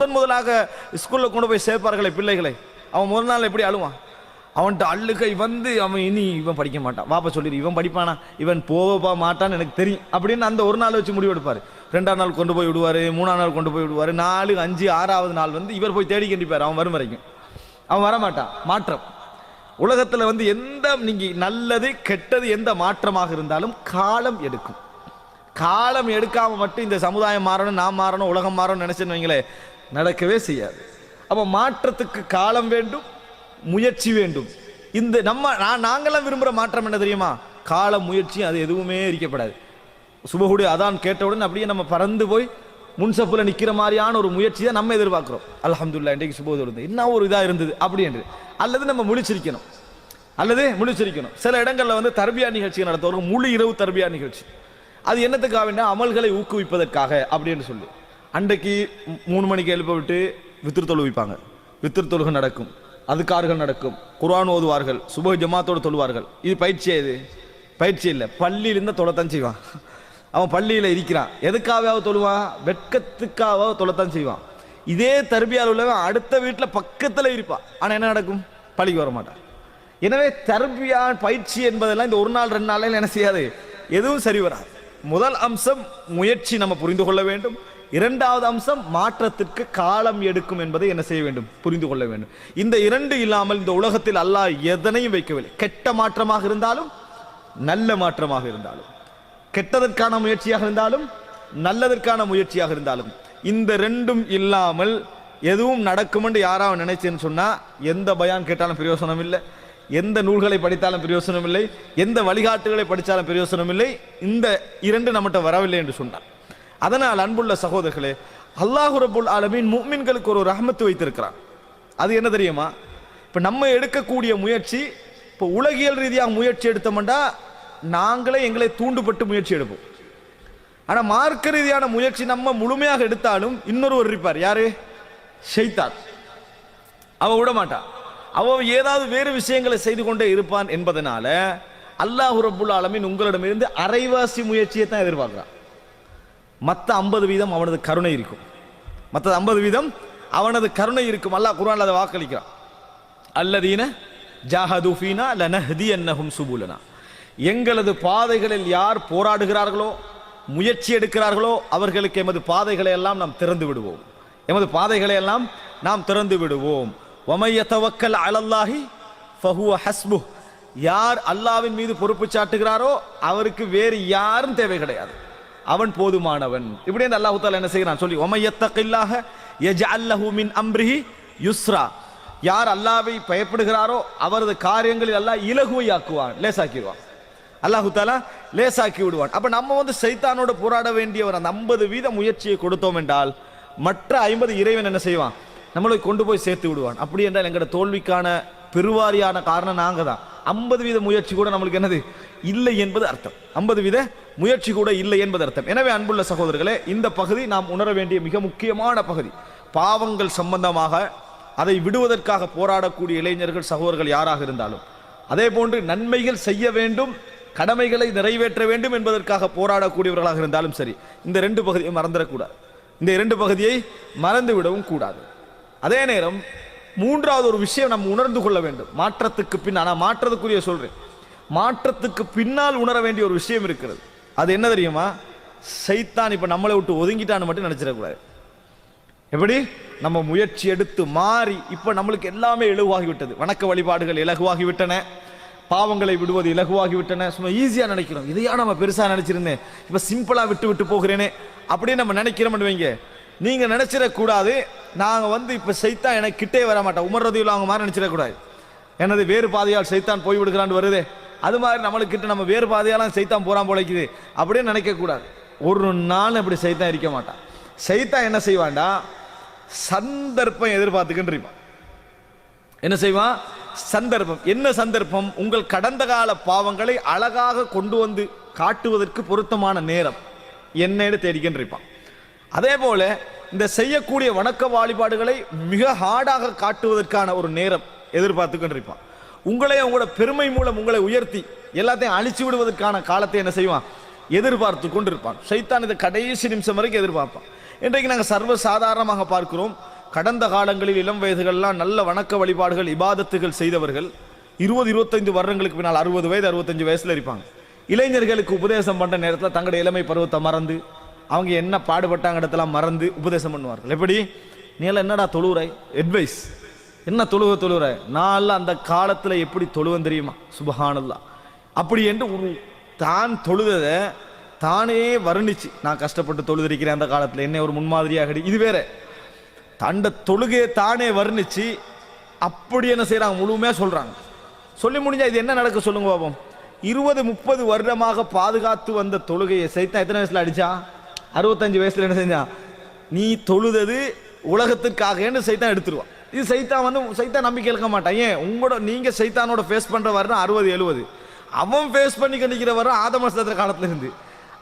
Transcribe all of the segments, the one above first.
முதலாக ஸ்கூலில் கொண்டு போய் சேர்ப்பார்களே பிள்ளைகளை, அவன் முதல் நாள் எப்படி அழுவான்? அவன்கிட்ட அள்ளுகை வந்து அவன் இவன் படிக்க மாட்டான், வாப்பா சொல்லிடு, இவன் படிப்பானா, இவன் போவப்பா மாட்டான்னு எனக்கு தெரியும் அப்படின்னு அந்த ஒரு நாள் வச்சு முடிவெடுப்பார். 2ஆம் நாள் கொண்டு போய் விடுவார், 3ஆம் நாள் கொண்டு போய் விடுவார், 4, 5, 6ஆவது நாள் வந்து இவர் போய் தேடி கண்டிப்பார். அவன் வரும் வரைக்கும் அவன் வரமாட்டான். மாற்றம் உலகத்தில் வந்து எந்த நீங்கள் நல்லது கெட்டது எந்த மாற்றமாக இருந்தாலும் காலம் எடுக்கும். காலம் எடுக்காம மட்டும் இந்த சமுதாயம் மாறணும், நாம் மாறணும், உலகம் மாறணும் நினைச்சுன்னு வைங்களே, நடக்கவே செய்யாது. அப்போ மாற்றத்துக்கு காலம் வேண்டும், முயற்சி வேண்டும். இந்த நாங்களாம் விரும்புகிற மாற்றம் என்ன தெரியுமா? கால முயற்சி, அது எதுவுமே இருக்கப்படாது. சுபகுடைய அதான் கேட்டவுடன் அப்படியே நம்ம பறந்து போய் முன்சப்புல நிற்கிற மாதிரியான ஒரு முயற்சி தான் நம்ம எதிர்பார்க்கிறோம். அல்ஹம்துலில்லாஹ் இன்றைக்கு சுபோது இருந்தது, என்ன ஒரு இதாக இருந்தது அப்படி என்று. அல்லது நம்ம முழிச்சிருக்கணும், சில இடங்களில் வந்து தர்பியா நிகழ்ச்சி நடத்துவாங்க, முழு இரவு தர்பியா நிகழ்ச்சி. அது என்னத்துக்காக வேண்டாம், அமல்களை ஊக்குவிப்பதற்காக அப்படின்னு சொல்லி அன்றைக்கு 3 மணிக்கு எழுப்ப விட்டு வித்திரு தொழுவிப்பாங்க. வித்திரு தொழுகை நடக்கும், அதுக்கார்கள் நடக்கும், குர்ஆன் ஓதுவார்கள், சுபஹ் ஜமாத்தோடு தொழுவார்கள். இது பயிற்சியா? இது பயிற்சி இல்லை. பள்ளியிலிருந்து தொலைத்தான் செய்வான். அவன் பள்ளியில் இருக்கிறான், எதுக்காவது தொழுவான்? வெட்கத்துக்காக தொலைத்தான் செய்வான். இதே தர்பியால் உள்ளவன் அடுத்த வீட்டில் பக்கத்தில் இருப்பான், ஆனால் என்ன நடக்கும்? பள்ளிக்கு வர மாட்டான். எனவே தர்பியா பயிற்சி என்பதெல்லாம் இந்த ஒரு நாள் 2 நாளில் என்ன செய்யாது, எதுவும் சரி வராது. முதல் அம்சம் முயற்சி நம்ம புரிந்து கொள்ள வேண்டும். 2வது அம்சம் மாற்றத்திற்கு காலம் எடுக்கும் என்பதை என்ன செய்ய வேண்டும், புரிந்து கொள்ள வேண்டும். இந்த 2 இல்லாமல் இந்த உலகத்தில் அல்லாஹ் எதனையும் வைக்கவில்லை. கெட்ட மாற்றமாக இருந்தாலும் நல்ல மாற்றமாக இருந்தாலும், கெட்டதற்கான முயற்சியாக இருந்தாலும் நல்லதற்கான முயற்சியாக இருந்தாலும், இந்த 2ம் இல்லாமல் எதுவும் நடக்கும் என்று யாராவது நினைச்சேன்னு சொன்னா எந்த பயான் கேட்டாலும் பிரயோசனம் இல்லை, எந்த நூல்களை படித்தாலும் பிரயோசனம் இல்லை, எந்த வழிகாட்டுகளை படித்தாலும் பிரயோசனம் இல்லை. இந்த 2 நம்மகிட்ட வரவில்லை என்று சொன்னார். அதனால் அன்புள்ள சகோதரர்களே, அல்லாஹ் ரப்புல் ஆலமீன் முஃமின்களுக்கு ஒரு ரஹ்மத்து வைத்திருக்கிறான். அது என்ன தெரியுமா? இப்போ நம்ம எடுக்கக்கூடிய முயற்சி, இப்போ உலகியல் ரீதியாக முயற்சி எடுத்தோம்னா நாங்களே எங்களை தூண்டுபட்டு முயற்சி எடுப்போம். ஆனால் மார்க்க ரீதியான முயற்சி நம்ம முழுமையாக எடுத்தாலும் இன்னொரு இருப்பார், யாரு? ஷைத்தான். அவ விட மாட்டான், அவன் ஏதாவது வேறு விஷயங்களை செய்து கொண்டே இருப்பான். என்பதனால அல்லாஹ் ரப்புல் ஆலமீன் உங்களிடமிருந்து அரைவாசி முயற்சியை தான் எதிர்பார்க்கிறான். மற்ற 50% அவனது கருணை இருக்கும், மற்ற 50% அவனது கருணை இருக்கும். அல்லாஹ் குர்ஆன்ல அதை வாக்களிக்கிறான். அல்லதீன ஜாஹது ஃபீனா லனஹ்தியன்னஹும் சுபுலனா. எங்களது பாதைகளில் யார் போராடுகிறார்களோ, முயற்சி எடுக்கிறார்களோ, அவர்களுக்கு எமது பாதைகளை எல்லாம் நாம் திறந்து விடுவோம், எமது பாதைகளை எல்லாம் நாம் திறந்து விடுவோம். வமை யதவக்கல் அலல்லாஹி ஃபஹுவ ஹஸ்புஹ். யார் அல்லாஹ்வின் மீது பொறுப்பு சாட்டுகிறாரோ அவருக்கு வேறு யாரும் தேவை கிடையாது, அவன் போதுமானவன். இப்படி அல்லாஹ் தஆலா என்ன செய்கிறான் சொல்லி, வமை யத்தகில்லாஹ யஜ்அல் லஹு மின் அம்ரிஹி யுஸ்ரா. யார் அல்லாஹ்வை பயப்படுகிறாரோ அவரது காரியங்களில் அல்லாஹ் இலகுவை ஆக்குவான், லேசாக்கிடுவான். அல்லாஹ் தஆலா லேசாக்கி விடுவான். அப்ப நம்ம வந்து சைத்தானோட போராட வேண்டியவர் அந்த 50% முயற்சியை கொடுத்தோம் என்றால் மற்ற 50 இறைவன் என்ன செய்வான், நம்மளை கொண்டு போய் சேர்த்து விடுவான். அப்படி என்றால் எங்களோட தோல்விக்கான பெருவாரியான காரணம் நாங்கள் தான். 50% முயற்சி கூட நம்மளுக்கு என்னது இல்லை என்பது அர்த்தம். 50% முயற்சி கூட இல்லை என்பது அர்த்தம். எனவே அன்புள்ள சகோதரர்களே, இந்த பகுதி நாம் உணர வேண்டிய மிக முக்கியமான பகுதி. பாவங்கள் சம்பந்தமாக அதை விடுவதற்காக போராடக்கூடிய இளைஞர்கள் சகோதரர்கள் யாராக இருந்தாலும், அதே போன்று நன்மைகள் செய்ய வேண்டும், கடமைகளை நிறைவேற்ற வேண்டும் என்பதற்காக போராடக்கூடியவர்களாக இருந்தாலும் சரி, இந்த 2 பகுதியை மறந்துடக்கூடாது. இந்த 2 பகுதியை மறந்து விடவும் கூடாது. அதே நேரம் 3வது ஒரு விஷயம் நம்ம உணர்ந்து கொள்ள வேண்டும். மாற்றத்துக்கு பின்னால், நான் மாற்றத்துக்குரிய சொல்றேன், மாற்றத்துக்கு பின்னால் உணர வேண்டிய ஒரு விஷயம் இருக்கிறது. அது என்ன தெரியுமா? சைத்தான் இப்ப நம்மளை விட்டு ஒதுங்கிட்டான்னு மட்டும் நினைச்சிடக்கூடாது. எப்படி நம்ம முயற்சி எடுத்து மாறி இப்ப நம்மளுக்கு எல்லாமே இலகுவாகிவிட்டது, வணக்க வழிபாடுகள் இலகுவாகிவிட்டன, பாவங்களை விடுவது இலகுவாகிவிட்டன, சும்மா ஈஸியா நினைக்கிறோம். இதையா நம்ம பெருசா நினைச்சிருந்தேன், இப்ப சிம்பிளா விட்டு விட்டு போகிறேனே அப்படின்னு நம்ம நினைக்கிறோம். வைங்க, நீங்க நினைச்சிடக்கூடாது நாங்க வந்து இப்ப சைத்தான் எனக்கு கிட்டே வர மாட்டோம், உமர் ரலியல்லாஹு அன்ஹு மாதிரி நினைச்சிடக்கூடாது. எனது வேறு பாதையால் சைத்தான் போய் விடுகிறான்னு வருது, அது மாதிரி நம்மளுக்கு கிட்ட நம்ம வேறு பாதையாலாம் சைத்தான் போறான் போலைக்குது அப்படின்னு நினைக்க கூடாது. ஒரு நாள் அப்படி சைத்தான் இருக்க மாட்டான். சைத்தான் என்ன செய்வான்டா, சந்தர்ப்பம் எதிர்பார்த்துக்கிட்டு இருப்பான். என்ன செய்வான்? சந்தர்ப்பம். என்ன சந்தர்ப்பம்? உங்கள் கடந்த கால பாவங்களை அழகாக கொண்டு வந்து காட்டுவதற்கு பொருத்தமான நேரம் என்னன்னு தேடிக்கிட்டு இருப்பான். அதே போல இந்த செய்யக்கூடிய வணக்க வழிபாடுகளை மிக ஹார்டாக காட்டுவதற்கான ஒரு நேரம் எதிர்பார்த்துக்கிட்டு இருப்பான். உங்களை உங்களோட பெருமை மூலம் உங்களை உயர்த்தி எல்லாத்தையும் அழிச்சு விடுவதற்கான காலத்தை என்ன செய்வான்? எதிர்பார்த்து கொண்டிருப்பான். சைத்தான் இதை கடைசி நிமிஷம் வரைக்கும் எதிர்பார்ப்பான். இன்றைக்கு நாங்கள் சர்வ சாதாரணமாக பார்க்கிறோம், கடந்த காலங்களில் இளம் வயதுகள்லாம் நல்ல வணக்க வழிபாடுகள் இபாதத்துகள் செய்தவர்கள் 20-25 வருடங்களுக்கு பின்னால் 60 வயது 65 வயசுல இருப்பாங்க. இளைஞர்களுக்கு உபதேசம் பண்ற நேரத்தில் தங்களுடைய இளமை பருவத்தை மறந்து அவங்க என்ன பாடுபட்டாங்க இடத்தெல்லாம் மறந்து உபதேசம் பண்ணுவார்கள். எப்படி நீ எல்லாம் என்னடா தொழுவுரை அட்வைஸ் என்ன தொழுவுரை நான் அந்த காலத்துல எப்படி தொழுவன் தெரியுமா சுபஹானல்லாஹ் அப்படி என்று ஒரு தான் தொழுததை தானே வர்ணிச்சு நான் கஷ்டப்பட்டு தொழுதிருக்கிறேன் அந்த காலத்தில் என்ன ஒரு முன்மாதிரியாக இது வேற தண்ட தொழுகையை தானே வர்ணிச்சு அப்படி என்ன செய்யறாங்க முழுமையா சொல்றாங்க. சொல்லி முடிஞ்சா இது என்ன நடக்க சொல்லுங்க பாப்போம். 20-30 வருடமாக பாதுகாத்து வந்த தொழுகையை சைத்தான் எத்தனை வயசுல அடிச்சா 65 வயசுல என்ன செஞ்சா நீ தொழுதது உலகத்திற்காக சைத்தான் எடுத்துருவான். இது சைத்தான் நம்பிக்கை இழக்க மாட்டான். ஏன் உங்களோட நீங்க சைத்தானோட ஃபேஸ் பண்ற வருடம் 60-70 அவன் ஃபேஸ் பண்ணி கண்டிக்கிற வர ஆதம காலத்துல இருந்து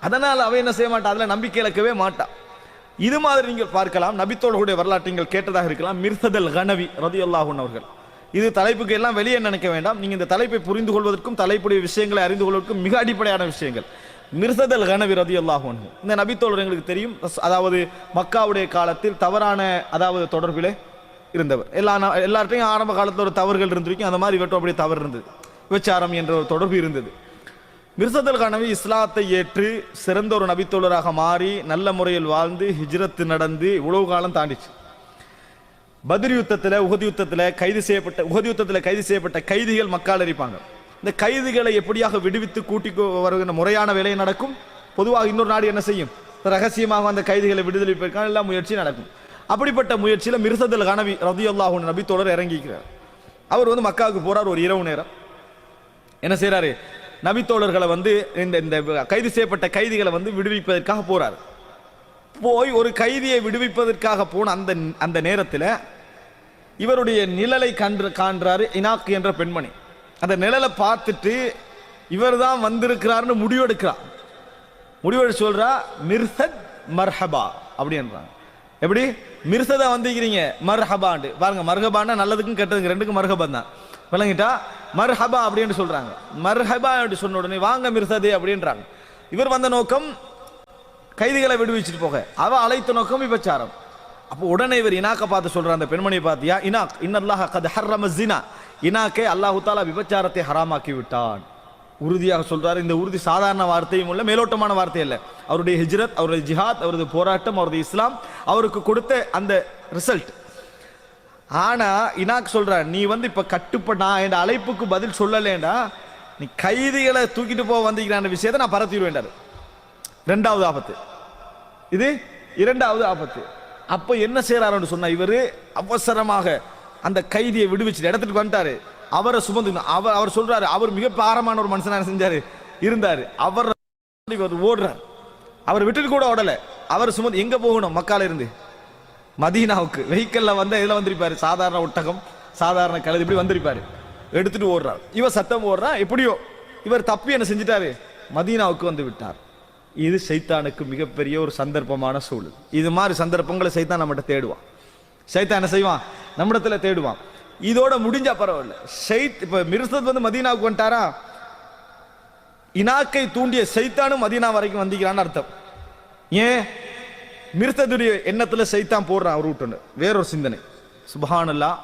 அதனால அவன் என்ன செய்ய மாட்டான் அதுல நம்பிக்கை இழக்கவே மாட்டான். இது மாதிரி நீங்கள் பார்க்கலாம். நபித்தோழர்களுடைய வரலாற்றை நீங்கள் கேட்டதாக இருக்கலாம். மிர்சதல் கனவி ரலியல்லாஹு அன்ஹு அவர்கள் இது தலைப்புக்கு எல்லாம் வெளியே நினைக்க வேண்டாம். நீங்க இந்த தலைப்பை புரிந்து கொள்வதற்கும் தலைப்புடைய விஷயங்களை அறிந்து கொள்வதற்கும் மிக அடிப்படையான விஷயங்கள். மிர்சதல் கனவி ரலியல்லாஹு அன்ஹு இந்த நபித்தோழர் எங்களுக்கு தெரியும். அதாவது மக்காவுடைய காலத்தில் தவறான அதாவது தொடர்பிலே இருந்தவர். எல்லார்ட்டையும் ஆரம்ப காலத்தில் ஒரு தவறுகள் இருந்திருக்கும். அந்த மாதிரி இவற்றும் அப்படியே தவறு இருந்தது. விபச்சாரம் என்ற ஒரு தொடர்பு இருந்தது. மிர்சதல் கனவி இஸ்லாத்தை ஏற்று சிறந்த ஒரு நபித்தோழராக மாறி நல்ல முறையில் வாழ்ந்து ஹிஜ்ரத் நடந்து இவ்வளவு காலம் தாண்டிச்சு. பத்ர் யுத்தத்தில் உஹது யுத்தத்தில் கைது செய்யப்பட்ட கைதிகள் மக்கால் இருப்பாங்க. இந்த கைதிகளை எப்படியாக விடுவித்து கூட்டி வருகிற முறையான வேலை நடக்கும். பொதுவாக இன்னொரு நாடு என்ன செய்யும் ரகசியமாக அந்த கைதிகளை விடுதலைப்பதற்கான எல்லா முயற்சியும் நடக்கும். அப்படிப்பட்ட முயற்சியில் மிர்சதல் கனவி ரலியல்லாஹு அன்ஹு நபித்தோழர் இறங்கிக்கிறார். அவர் மக்காவுக்கு போறார். ஒரு இரவு நேரம் என்ன செய்யறாரு நபித்தோழர்களை இந்த கைது செய்யப்பட்ட கைதிகளை விடுவிப்பதற்காக போறார். போய் ஒரு கைதியை விடுவிப்பதற்காக போன அந்த நேரத்தில் இவருடைய நிழலை காண்றாரு இனாக் என்ற பெண்மணி. அந்த நிழலை பார்த்துட்டு இவர் தான் வந்திருக்கிறார்னு முடிவெடுக்க சொல்றா மிர்சத் மர்ஹபா அப்படின்றாங்க. எப்படி மிர்சதா வந்திருக்கிறீங்க மர்ஹபாண்டு பாருங்க. மர்ஹபான்னா நல்லதுக்கும் கெட்டதுக்கு ரெண்டுக்கும் மர்ஹபா தான் விளங்கிட்டா மர்ஹபா அப்படின்னு சொல்றாங்க. மர்ஹபா என்று சொன்ன உடனே வாங்க மிர்சதே அப்படின்றாங்க. இவர் வந்த நோக்கம் கைதிகளை விடுவிச்சுட்டு போக, அவ அழைத்த நோக்கம் விபச்சாரம். அப்போ உடனே இவர் இனாக்க பார்த்து சொல்ற அந்த பெண்மணியை பார்த்தியா இனாக் இன்னல்லாஹ கத் ஹர்ரம ஸினா இனாக்கே அல்லாஹ் தஆலா விபச்சாரத்தை ஹராமாக்கி விட்டான் உறுதியாக சொல்றாரு. இந்த உறுதி சாதாரண வார்த்தையும் இல்ல மேலோட்டமான வார்த்தை இல்ல. அவருடைய ஹிஜ்ரத் அவருடைய ஜிஹாத் அவருடைய போராட்டம் அவருடைய இஸ்லாம் அவருக்கு கொடுத்த அந்த ரிசல்ட். ஆனா இனாக் சொல்ற நீ இப்ப கட்டுப்பட்டா என் அழைப்புக்கு பதில் சொல்லலேண்டா நீ கைதிகளை தூக்கிட்டு போக வந்திருக்கிற விஷயத்தை நான் பரத்திடுவேன். இரண்டாவது ஆபத்து இது. இரண்டாவது ஆபத்து. அப்ப என்ன செய்யறாரு சொன்னா இவரு அவசரமாக அந்த கைதியை விடுவிச்சு இடத்துக்கு வந்துட்டாரு. அவரை சுமந்து அவர் சொல்றாரு அவர் மிக பாரமான ஒரு மனுஷனா செஞ்சாரு இருந்தாரு. அவர் ஓடுறார். அவர் விட்டுட்டு கூட ஓடல. அவர் சுமந்து எங்க போகணும் மக்கால இருந்து மதீனாவுக்கு வெஹிக்கல்ல இதுல வந்திருப்பாரு. சாதாரண ஒட்டகம் சாதாரண கழுது இப்படி வந்திருப்பாரு. எடுத்துட்டு ஓடுறார். இவர் சத்தம் ஓடுறா. எப்படியோ இவர் தப்பி என்ன செஞ்சிட்டாரு மதீனாவுக்கு வந்து விட்டார். இது சைத்தானுக்கு மிகப்பெரிய ஒரு சந்தர்ப்பமான சூழல். இது மாதிரி சந்தர்ப்பங்களை சைத்தான் நம்மகிட்ட தேடுவான். சைத்தான் என்ன செய்வான் நம்மிடத்துல தேடுவான். இதோட முடிஞ்சா பரவாயில்ல. இப்ப மிர்சத் மதீனாவுக்கு வந்துட்டாரா இனாக்கை தூண்டிய சைத்தானும் மதீனா வரைக்கும் வந்திக்கிறான்னு அர்த்தம். ஏன் மிர்சதுடைய எண்ணத்துல சைத்தான் போடுறான் ரூட்டு வேறொரு சிந்தனை. சுப்ஹானல்லாஹ்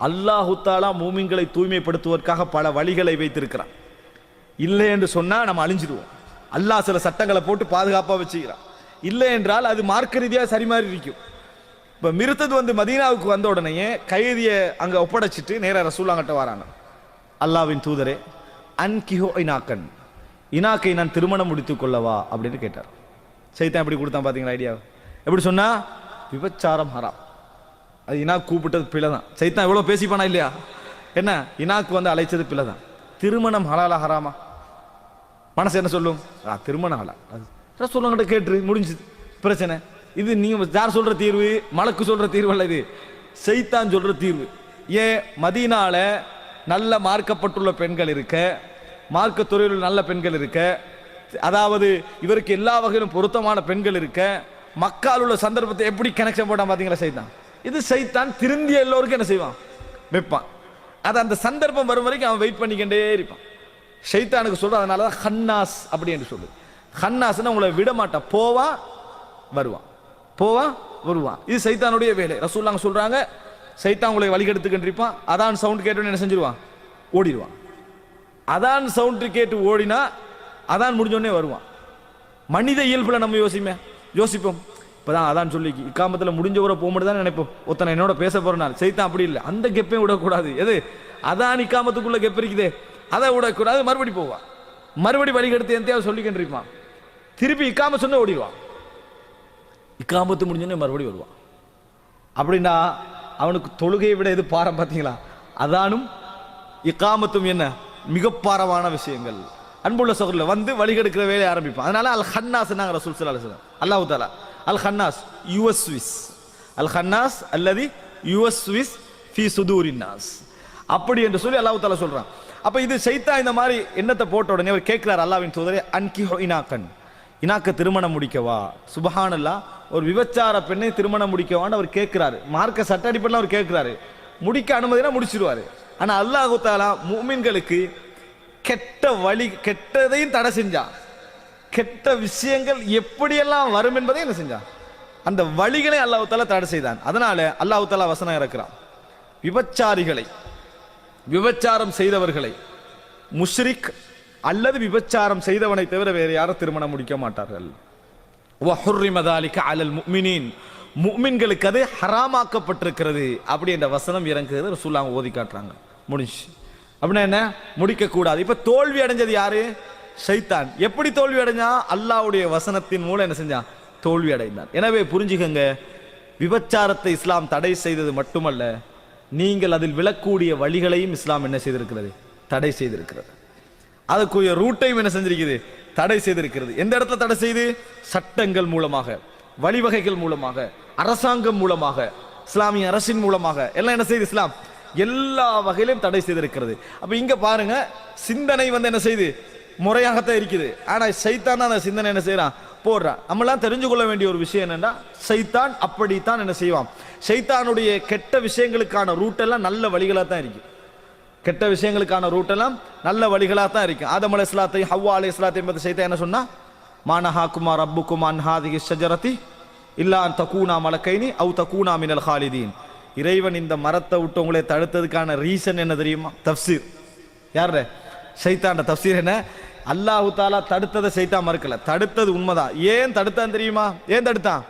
அல்லாஹு தஆலா மூமின்களை தூய்மைப்படுத்துவதற்காக பல வழிகளை வைத்திருக்கிறான். இல்லை என்று சொன்னா நம்ம அழிஞ்சிடுவோம். அல்லாஹ் சில சட்டங்களை போட்டு பாதுகாப்பா வச்சுக்கிறான். இல்லை என்றால் அது மார்க்க ரீதியாக சரி மாதிரி இருக்கும். இப்ப மிர்சத் மதீனாவுக்கு வந்த உடனே கைதியை அங்க ஒப்படைச்சிட்டு நேரா ரசூலுல்லாஹ்கிட்ட வராங்க. அல்லாஹ்வின் தூதரே அன்கிஹு இனாக்கன் இனாக்கை நான் திருமணம் முடித்துக் கொள்ளவா அப்படின்னு கேட்டார். சைத்தான் எப்படி கொடுத்தான் பாத்தீங்களா ஐடியா. எப்படி சொன்னா விபச்சாரம் ஹராம். அது இனாக் கூப்பிட்டது பிழை தான். சைத்தான் எவ்வளவு பேசிப்பானா இல்லையா. என்ன இனாக்கு அழைச்சது பிழை தான். திருமணம் ஹலாலா ஹராமா மனசு என்ன சொல்லும் திருமணம் ஹலால். ரசூலுல்லாஹ்கிட்ட கேட்டு முடிஞ்சது பிரச்சனை. இது நீங்க யார் சொல்ற தீர்வு மலக்கு சொல்ற தீர்வு அல்ல. இது சைத்தான் சொல்ற தீர்வு. ஏன் மதீனால நல்ல மார்க்கப்பட்டுள்ள பெண்கள் இருக்க மார்க்க துறையில் நல்ல பெண்கள் இருக்க அதாவது இவருக்கு எல்லா வகையிலும் பொருத்தமான பெண்கள் இருக்க மக்கால் உள்ள சந்தர்ப்பத்தை எப்படி கனெக்ஷன் போட்டான் பாத்தீங்களா சைத்தான். இது சைத்தான் திருந்திய எல்லோருக்கும் என்ன செய்வான் வைப்பான். அது அந்த சந்தர்ப்பம் வரும் வரைக்கும் அவன் வெயிட் பண்ணிக்கிட்டே இருப்பான். ஷைத்தானுக்கு சொல்ற அதனாலதான் ஹன்னாஸ் அப்படி என்று சொல்லு. ஹன்னாஸ்னா உங்களை விட மாட்டான். போவா வருவான் போவா வருவான். இது சைத்தானுடைய வேலை. ரசூலுல்லாஹ் சொல்றாங்க, சைத்தான் உங்களை வழிகெடுத்துக்கின்றிருப்பான். அதான் சவுண்ட் கேட்டு என்ன செஞ்சிருவான்? ஓடிடுவான். அதான் சவுண்ட் கேட்டு ஓடினா அதான் முடிஞ்சோடனே வருவான். மனித இயல்புல நம்ம யோசிப்போம். இப்பதான் அதான் சொல்லி இக்காமத்தில் முடிஞ்ச ஊரை போக மட்டும் தான் நினைப்போம். ஒருத்தனை என்னோட பேச போறனால சைத்தான் அப்படி இல்லை. அந்த கெப்பையும் விடக்கூடாது. எது அதான் இக்காமத்துக்குள்ள கெப் இருக்குதே அதை விடக்கூடாது. மறுபடி போவான். மறுபடி வழிகெடுத்து எந்தையாவது சொல்லிக்கின்றிருப்பான். திருப்பி இக்காம சொன்ன ஓடிடுவான். இக்காமத்து முடிஞ்சோடனே மறுபடி வருவான். அப்படின்னா அவனுக்கு தொழுகையை விட எது பாரம் பார்த்தீங்களா? அதானும் இக்காமத்தும் என்ன மிக பாரமான விஷயங்கள். அன்புள்ள சகோதரர்கள் வந்து வழிகெடுக்கிற வேலையை ஆரம்பிப்பான். அதனால அல் ஹன்னாஸ் நாங்கள் ரசூல் ஸல்லல்லாஹு அலைஹி வஸல்லம் அல்லாஹ் தஆலா அல் ஹன்னாஸ் யுவஸ்விஸ் அல் ஹன்னாஸ் அல்லதி யுவஸ்விஸ் ஃபீ சுதூரின் நாஸ் அப்படி என்று சொல்லி அல்லாஹ் தஆலா சொல்றான். அப்ப இது சைத்தான் இந்த மாதிரி எண்ணத்தை போட்ட உடனே அவர் கேட்கிறார், அல்லாஹ்வின் தூதரே அன்கிஹு இனாக்கன், இனாக்க திருமணம் முடிக்கவா? சுபஹானல்லாஹ், ஒரு விபச்சார பெண்ணை திருமணம் முடிக்கவான்னு அவர் கேட்கிறாரு. மார்க்க சட்ட அடிப்படையில் அவர் கேட்கிறாரு. முடிக்க அனுமதினா முடிச்சிருவாரு. ஆனா அல்லாஹ் தஆலா முஃமின்களுக்கு கெட்ட வழி, கெட்டதையும் தடை செஞ்சான். கெட்ட விஷயங்கள் எப்படியெல்லாம் வரும் என்பதை என்ன செஞ்சான்? அந்த வழிகளை அல்லாஹ் தஆலா தடை செய்தான். அதனால அல்லாஹ் தஆலா வசனம் இறக்குறான், விபச்சாரிகளை, விபச்சாரம் செய்தவர்களை, முஷ்ரிக் அல்லது விபச்சாரம் செய்தவனை தவிர வேறு யாரும் திருமணம் முடிக்க மாட்டார்கள். வஹுர்ரிம ذلك على المؤمنين, முஃமின்களுக்கு அது ஹராமாக்கப்பட்டிருக்கிறது. அப்படி என்ற வசனம் இறங்குகிறது. ரசூலுல்லாஹ் ஓதி காட்டுறாங்க. முடிஞ்சு. அப்படின்னா என்ன? முடிக்க கூடாது. இப்ப தோல்வி அடைஞ்சது யாரு? ஷைத்தான். எப்படி தோல்வி அடைஞ்சா? அல்லாஹ்வுடைய வசனத்தின் மூலம் என்ன செஞ்சான்? தோல்வி அடைந்தான். எனவே புரிஞ்சுக்கங்க, விபச்சாரத்தை இஸ்லாம் தடை செய்தது மட்டுமல்ல, நீங்கள் அதில் விழக்கூடிய வழிகளையும் இஸ்லாம் என்ன செய்திருக்கிறது? தடை செய்திருக்கிறது. அதுக்குரிய ரூட்டையும் என்ன செஞ்சிருக்கிறது? தடை செய்திருக்கிறது. எந்த இடத்துல தடை செய்து? சட்டங்கள் மூலமாக, வழிவகைகள் மூலமாக, அரசாங்கம் மூலமாக, இஸ்லாமிய அரசின் மூலமாக எல்லாம் என்ன செய்து இஸ்லாம் எல்லா வகையிலும் தடை செய்திருக்கிறது. அப்ப இங்க பாருங்க, சிந்தனை வந்து என்ன செய்து? முறையாகத்தான் இருக்குது. ஆனா சைத்தான் தான் அந்த சிந்தனை என்ன செய்யறான்? போடுறான். நம்மளாம் தெரிஞ்சு கொள்ள வேண்டிய ஒரு விஷயம் என்னன்னா, சைத்தான் அப்படித்தான் என்ன செய்வான்? சைத்தானுடைய கெட்ட விஷயங்களுக்கான ரூட் எல்லாம் நல்ல வழிகளா தான் இருக்கு. கெட்ட விஷயங்களுக்கான ரூட் எல்லாம் நல்ல வழிகளா தான் இருக்கு. ஆதம் அலைஹிஸ்ஸலாத்தையும் ஹவ்வா அலைஹிஸ்ஸலாத்தையும் பத்தி சைத்தான் என்ன சொன்னா? மானஹாகுமா ரப்புகுமா அன் ஹாதிஹி ஷஜரதி இல்லா அன் தகூனா மலக்கைனி அவ் தகூனா மினல் ஹாலிதீன். இறைவன் இந்த மரத்தை விட்டு உங்களை தடுத்ததுக்கான ரீசன் என்ன தெரியுமா? தஃப்சீர். யார்? சைத்தான தஃப்சீர் என்ன? அல்லாஹ் தஆலா தடுத்ததை சைத்தான் மறுக்கல. தடுத்தது உண்மைதான். ஏன் தடுத்தான் தெரியுமா? ஏன் தடுத்தான்?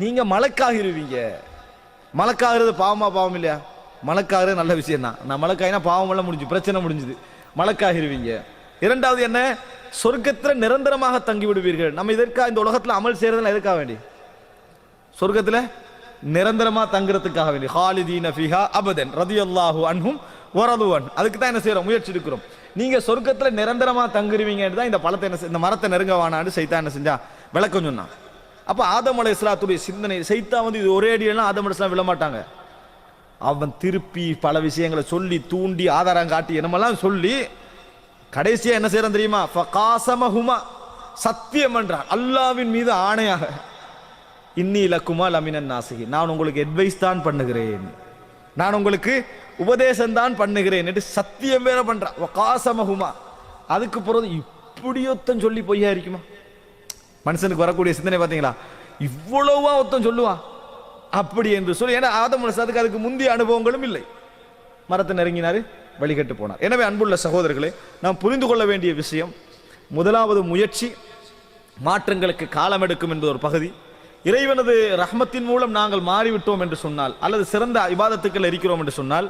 நீங்க மலக்காகிருவீங்க. மலக்காகிறது பாவமா? பாவம் இல்லையா? மலக்காகிறது நல்ல விஷயம் தான். நான் மலக்காயினா பாவம் எல்லாம் முடிஞ்சு, பிரச்சனை முடிஞ்சுது. மலக்காகிருவீங்க. இரண்டாவது என்ன? சொர்க்கத்துல நிரந்தரமாக தங்கி விடுவீர்கள். நம்ம இதற்காக இந்த உலகத்துல அமல் செய்யறதுல எதுக்காக வேண்டி? சொர்க்கத்துல நிரந்தரமா தங்குறதுக்காக வேண்டி. ஹாலிதீன ஃபீஹா அபதன் ரலியல்லாஹு அன்ஹும் வரதுவன். அதுக்கு தான் என்ன செய்யறோம்? முயற்சி எடுக்கிறோம். நீங்க சொர்க்கத்துல நிரந்தரமா தங்குருவீங்கன்னு தான் இந்த பழத்தை என்ன, இந்த மரத்தை நெருங்க வானான்னு சைத்தான் என்ன செஞ்சா? விளக்கம் சொன்னான். அப்ப ஆதம் அலைஹிஸ்ஸலாத்துடைய சிந்தனை, சைத்தான் வந்து இது ஒரே அடியெல்லாம் ஆதம் அலைஹிஸ்ஸலாம் விழ மாட்டாங்க. அவன் திருப்பி பல விஷயங்களை சொல்லி தூண்டி ஆதாரம் காட்டி என்னமெல்லாம் சொல்லி கடைசியா என்ன செய்யறான் தெரியுமா? ஃபகாஸமஹுமா, சத்தியம் என்றான் அல்லாஹ்வின் மீது ஆணையாக, இன்னி லக்குமா லமினன் நாசிஹி, நான் உங்களுக்கு அட்வைஸ் தான் பண்ணுகிறேன், நான் உங்களுக்கு உபதேசம் தான் பண்ணுகிறேன் என்று சத்தியம் வேற பண்றான். வகாஸமஹுமா. அதுக்கு பிறகு இப்படியொத்தம் சொல்லி பொய்யா இருக்குமா? மனுஷனுக்கு வரக்கூடிய சிந்தனை பார்த்தீங்களா? இவ்வளவா ஒருத்தன் சொல்லுவான் அப்படி என்று சொல்லி. ஏன்னா ஆதம் அலைஹிஸ்ஸலாத்துக்கு அதுக்கு முந்தைய அனுபவங்களும் இல்லை. மரத்தை நெருங்கினாரு, வழிகட்டு போனார். எனவே அன்புள்ள சகோதரர்களே, நாம் புரிந்து கொள்ள வேண்டிய விஷயம், முதலாவது முயற்சி மாற்றங்களுக்கு காலம் எடுக்கும் என்பது ஒரு பகுதி. இறைவனது ரஹ்மத்தின் மூலம் நாங்கள் மாறிவிட்டோம் என்று சொன்னால், அல்லது சிறந்த இபாதத்துக்கள் இருக்கிறோம் என்று சொன்னால்,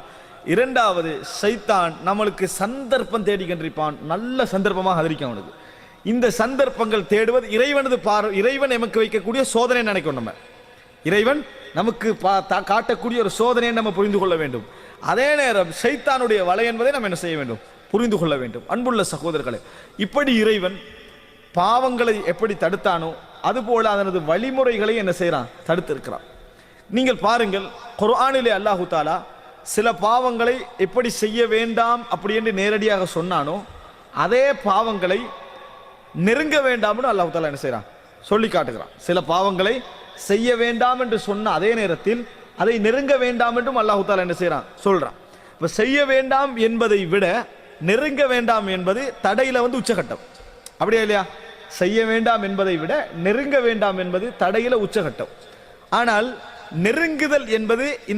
இரண்டாவது சைத்தான் நம்மளுக்கு சந்தர்ப்பம் தேடிக்கின்றிருப்பான். நல்ல சந்தர்ப்பமாக அதிரிக்கும் அவனுக்கு. இந்த சந்தர்ப்பங்கள் தேடுவது இறைவனது இறைவன் நமக்கு வைக்கக்கூடிய சோதனை நினைக்கும். நம்ம இறைவன் நமக்கு காட்டக்கூடிய ஒரு சோதனையை நம்ம புரிந்து கொள்ள வேண்டும். அதே நேரம் சைத்தானுடைய வலை என்பதை நம்ம என்ன செய்ய வேண்டும்? புரிந்து கொள்ள வேண்டும். அன்புள்ள சகோதரர்களே, இப்படி இறைவன் பாவங்களை எப்படி தடுத்தானோ அதுபோல அதனது வழிமுறைகளை என்ன செய்யறான்? தடுத்திருக்கிறான். நீங்கள் பாருங்கள், குர்ஆனிலே அல்லாஹு தஆலா சில பாவங்களை எப்படி செய்ய வேண்டாம் அப்படி என்று நேரடியாக சொன்னானோ, அதே பாவங்களை நெருங்க வேண்டாம்னு அல்லாஹு தஆலா என்ன செய்யறான்? சொல்லி காட்டுகிறான். சில பாவங்களை செய்ய வேண்டாம் என்று சொன்ன அதே நேரத்தில் அதை நெருங்க வேண்டாம் என்றும் அல்லாஹு தஆலா என்ன செய்யறான்? சொல்றான். இப்ப செய்ய வேண்டாம் என்பதை விட நெருங்க வேண்டாம் என்பது தடையில வந்து உச்சகட்டம். அப்படியா இல்லையா? செய்ய வேண்டாம் என்பதை விட நெருங்க வேண்டாம் என்பது தடையில உச்சகட்டம். ஆனால் நெருங்குதல் என்பது இந்த